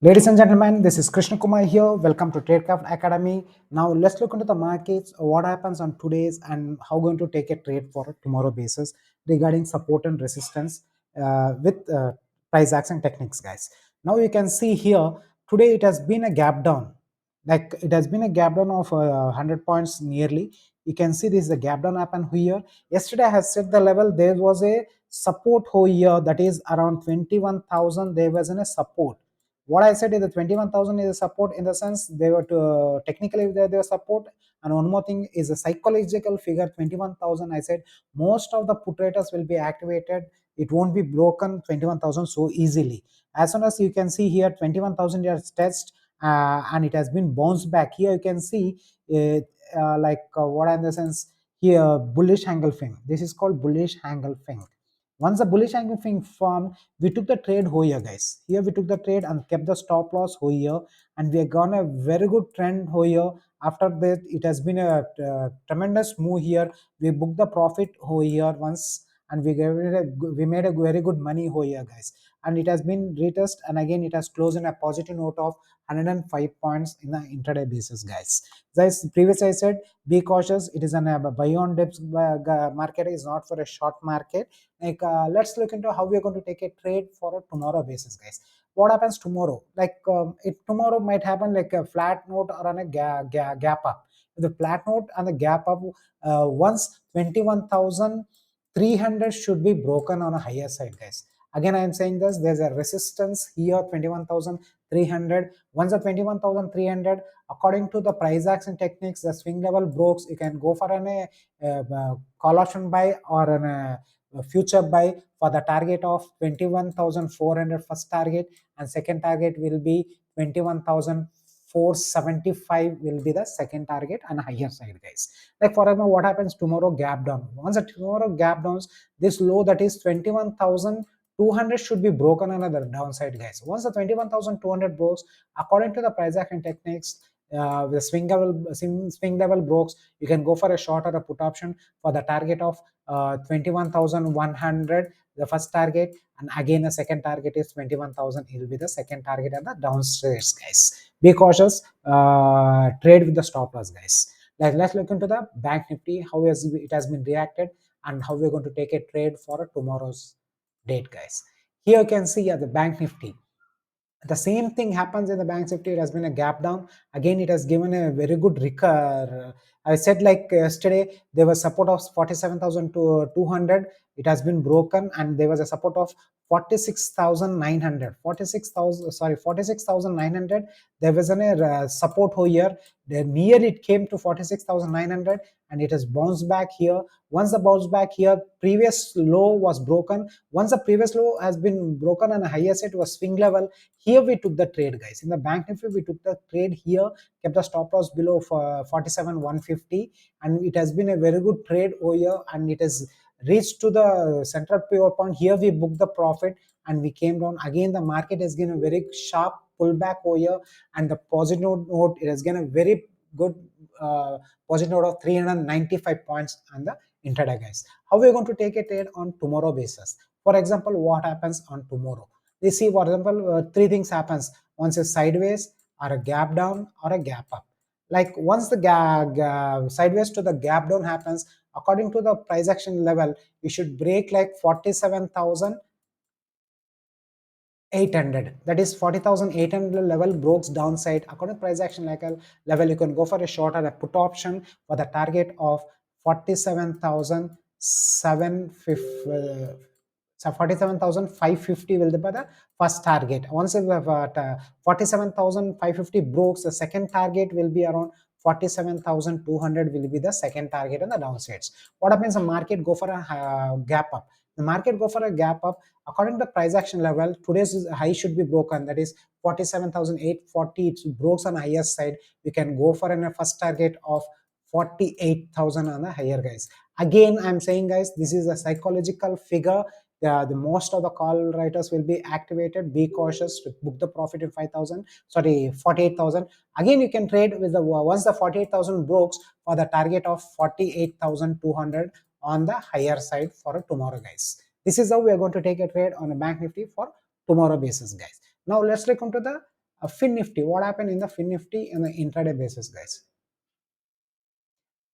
Ladies and gentlemen, this is Krishna Kumar here. Welcome to Tradecraft Academy. Now let's look into the markets, what happens on today's and how going to take a trade for tomorrow basis regarding support and resistance with price action techniques, guys. Now you can see here, today it has been a gap down. Like it has been a gap down of 100 points nearly. You can see this is a gap down happened here. Yesterday I have set the level. There was a support here that is around 21,000. There was a support. What I said is the 21,000 is a support in the sense they were to technically they were support. And one more thing is a psychological figure 21,000. I said most of the put traders will be activated. It won't be broken 21,000 so easily. As soon as you can see here 21,000 is touched and it has been bounced back. Here you can see what in the sense here bullish angle thing. This is called bullish angle thing. Once the bullish angle thing formed, we took the trade here, guys. Here we took the trade and kept the stop loss here, and we have gone a very good trend here. After that, it has been a tremendous move here. We booked the profit here once, and we made a very good money here, guys. And it has been retest, and again it has closed in a positive note of 105 points in the intraday basis, guys. Guys, previously I said be cautious. It is a buy on dips market. Is not for a short market. Like let's look into how we're going to take a trade for a tomorrow basis, guys. What happens tomorrow? Like it tomorrow might happen like a flat note or on a gap up. The flat note and the gap up once 21,300 should be broken on a higher side, guys. Again I am saying this, there's a resistance here 21,300. Once the 21,300, according to the price action techniques, the swing level breaks, you can go for an call option buy or an future buy for the target of 21,400 first target, and second target will be 21,475 will be the second target and higher side, guys. Like for example, what happens tomorrow gap down. Once the tomorrow gap downs, this low that is 21,200 should be broken another downside, guys. Once the 21,200 breaks, according to the price action techniques, the swing level breaks, you can go for a short or a put option for the target of 21,100 the first target, and again the second target is 21,000. It will be the second target and the downstairs, guys. Be cautious, trade with the stop loss, guys. Like let's look into the bank nifty, how it has been reacted and how we're going to take a trade for tomorrow's date, guys. Here you can see the bank nifty. The same thing happens in the bank nifty. It has been a gap down. Again, it has given a very good recur. I said like yesterday there was support of 47,200. It has been broken, and there was a support of 46,900. 46,900. There was a support here. Near it came to 46,900, and it has bounced back here. Once the bounce back here, previous low was broken. Once the previous low has been broken and a higher set was swing level, here we took the trade, guys. In the bank nifty, we took the trade here, kept the stop loss below 47,150, and it has been a very good trade over here, and it has reached to the central pivot point. Here we booked the profit and we came down. Again, the market has given a very sharp pullback over here, and the positive note, it has given a very good positive note of 395 points on the intraday, guys. How we are going to take a trade on tomorrow basis? For example, what happens on tomorrow? We see, for example, three things happens. Once a sideways or a gap down or a gap up. Like once the sideways to the gap down happens, according to the price action level, we should break like 47,800. That is 40,800 level breaks downside. According to price action level, you can go for a short or a put option for the target of 47,750. So 47,550 will be the first target. Once we have 47,550 breaks, the second target will be around 47,200 will be the second target on the downsides. What happens? The market go for a gap up. The market go for a gap up. According to the price action level, today's high should be broken. That is 47,840. It breaks on the higher side. We can go for a first target of 48,000 on the higher, guys. Again, I'm saying, guys, this is a psychological figure. The most of the call writers will be activated. Be cautious to book the profit in 48,000. Again, you can trade with the once the 48,000 breaks for the target of 48,200 on the higher side for tomorrow, guys. This is how we are going to take a trade on a bank nifty for tomorrow basis, guys. Now let's look into the fin nifty. What happened in the fin nifty on the intraday basis, guys?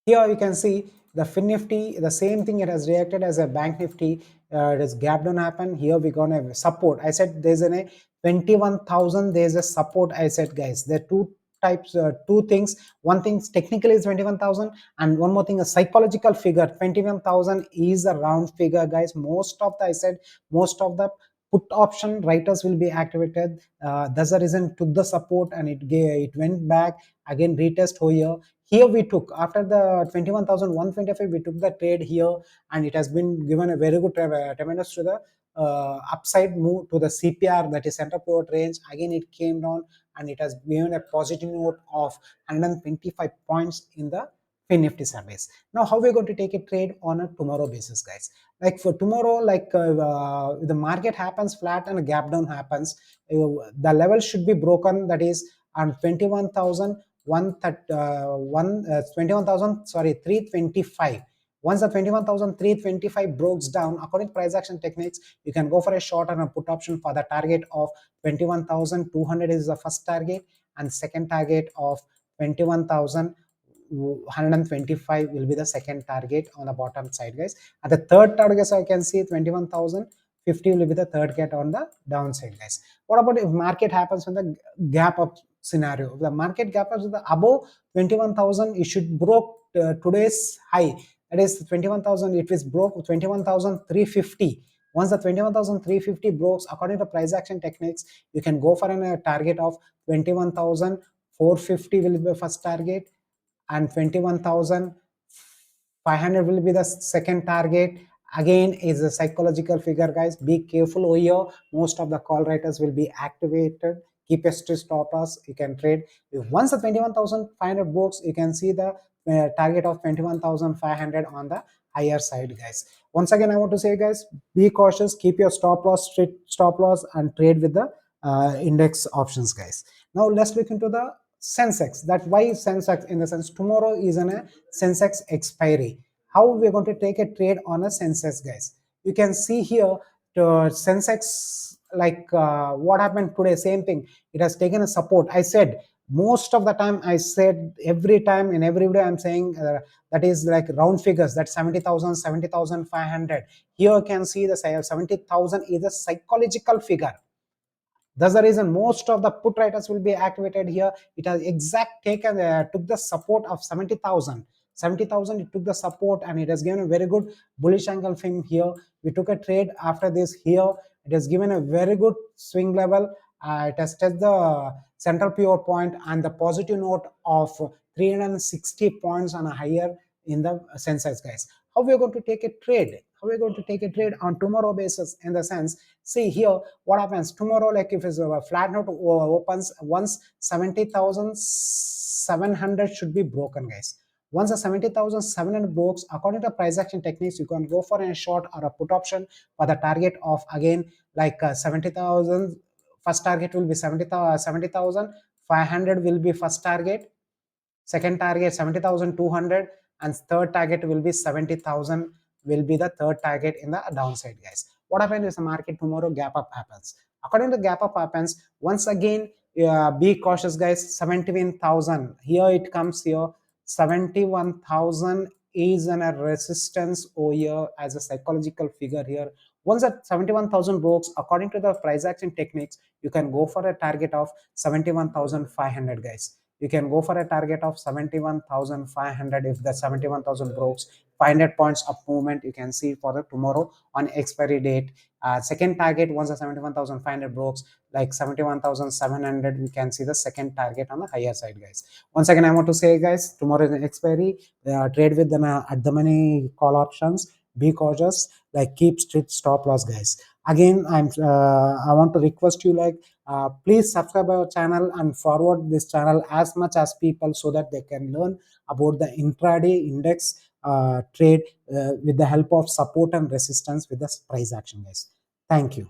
Here you can see the fin nifty, the same thing, it has reacted as a bank nifty. It has gap down happen. Here we got a support. I said there's a 21,000, there's a support. I said, guys, there are two types, two things. One thing technically is 21,000, and one more thing, a psychological figure. 21,000 is a round figure, guys. Most of the, I said, most of the put option writers will be activated. That's the reason took the support, and it went back again, retest here. Here we took, after the 21,125, we took the trade here, and it has been given a very good tremendous to the upside move to the CPR, that is center pivot range. Again it came down, and it has given a positive note of 125 points in the fin nifty surveys. Now how we're going to take a trade on a tomorrow basis, guys? Like for tomorrow, like the market happens flat and a gap down happens, the level should be broken, that is on 21,000 21,000, sorry, 325. Once the 21,325 breaks down, according to price action techniques, you can go for a short and a put option for the target of 21,200 is the first target, and second target of 21,125 will be the second target on the bottom side, guys. At the third target, so I can see 21,050 will be the third target on the downside, guys. What about if market happens on the gap up scenario? If the market gap is the above 21,000, it should broke today's high, that is 21,000. It is broke 21,350. Once the 21,350 breaks, according to price action techniques, you can go for a target of 21,450 will be the first target, and 21,500 will be the second target. Again is a psychological figure, guys. Be careful over here. Most of the call writers will be activated. Keep a stop loss. You can trade. If once the 21,500 books, you can see the target of 21,500 on the higher side, guys. Once again, I want to say, guys, be cautious. Keep your stop loss, strict stop loss, and trade with the index options, guys. Now let's look into the Sensex. That why Sensex, in the sense tomorrow is in a Sensex expiry. How we're going to take a trade on a Sensex, guys? You can see here the Sensex, like what happened today, same thing. It has taken a support. I said most of the time, I said every time in every video I'm saying that is like round figures, that 70,000, 70,500. Here you can see the 70,000 is a psychological figure. That's the reason most of the put writers will be activated here. It has exact taken took the support of 70,000. 70,000, it took the support, and it has given a very good bullish angle from here. We took a trade after this here. It has given a very good swing level. It has tested the central pivot point and the positive note of 360 points on a higher in the Sensex, guys. How we are going to take a trade? How we are going to take a trade on tomorrow basis? In the sense, see here what happens tomorrow. Like if it's a flat note opens, once 70,700 should be broken, guys. Once the 70,700 breaks, according to price action techniques, you can go for a short or a put option for the target of again like 70,000. First target will be 70,500 will be first target. Second target 70,200, and third target will be 70,000 will be the third target in the downside, guys. What happens is the market tomorrow gap up happens. According to gap up happens, once again be cautious, guys. 71,000 here it comes here. 71,000 is a resistance over here as a psychological figure here. Once at 71,000 breaks, according to the price action techniques, you can go for a target of 71,500, guys. You can go for a target of 71,500 if the 71,000 breaks. 500 points of movement you can see for the tomorrow on expiry date. Second target, once the 71,500 breaks, like 71,700, we can see the second target on the higher side, guys. Once again, I want to say, guys, tomorrow is an expiry. Trade with the at the money call options. Be cautious, like keep strict stop loss, guys. Again, I want to request you, like please subscribe our channel and forward this channel as much as people, so that they can learn about the intraday index trade with the help of support and resistance with the price action, guys. Thank you.